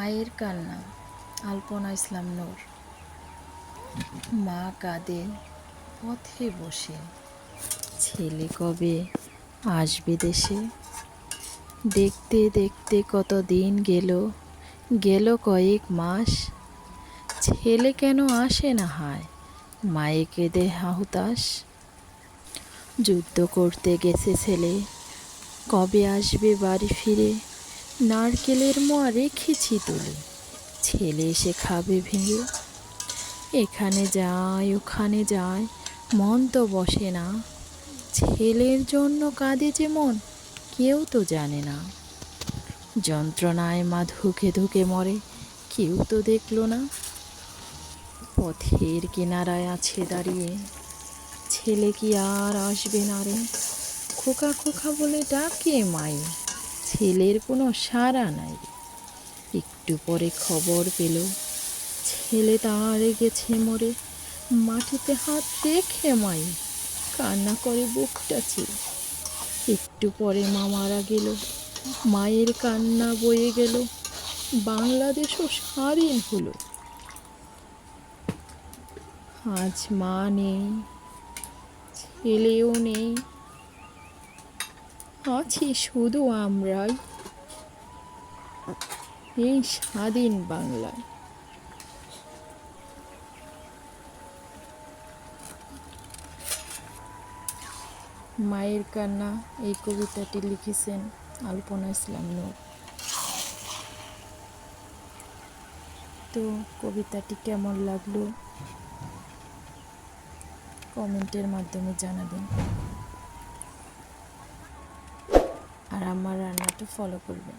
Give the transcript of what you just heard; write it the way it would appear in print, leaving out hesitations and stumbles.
মায়ের কান্না। আলপনা ইসলাম নূর। মা কাঁদে পথে বসে, ছেলে কবে আসবে দেশে। দেখতে দেখতে কত দিন গেল, গেল কয়েক মাস। ছেলে কেন আসে না হায়, মায়ে কেঁদে হাহুতাস। যুদ্ধ করতে গেছে ছেলে, কবে আসবে বাড়ি ফিরে। নারকেলের মোয়া রেখেছি তুলে, ছেলে এসে খাবে ভেঙে। এখানে যায় ওখানে যায়, মন তো বসে না। ছেলের জন্য কাঁদে যে মন, কেউ তো জানে না। যন্ত্রণায় মা ধুকে ধুকে মরে, কেউ তো দেখলো না। পথের কিনারায় আছে দাঁড়িয়ে, ছেলে কি আর আসবে না রে। খোকা খোকা বলে ডাকে মায়ে, ছেলের কোনো সাড়া নাই। একটু পরে খবর পেল, ছেলে তার গেছে মরে। মাটিতে হাত রেখে মায়ে কান্না করে বুকটা চিরে। একটু পরে মা মারা গেল, মায়ের কান্না বয়ে গেল। বাংলাদেশও স্বাধীন হলো। আজ মা নেই, ছেলেও নেই, আছি শুধু আমরাই এই স্বাধীন বাংলায়। মায়ের কান্না এই কবিতাটি লিখেছেন আলপনা ইসলাম নূর। তো কবিতাটি কেমন লাগলো কমেন্টের মাধ্যমে জানাবেন, আর আমার রান্নাটা ফলো করবেন।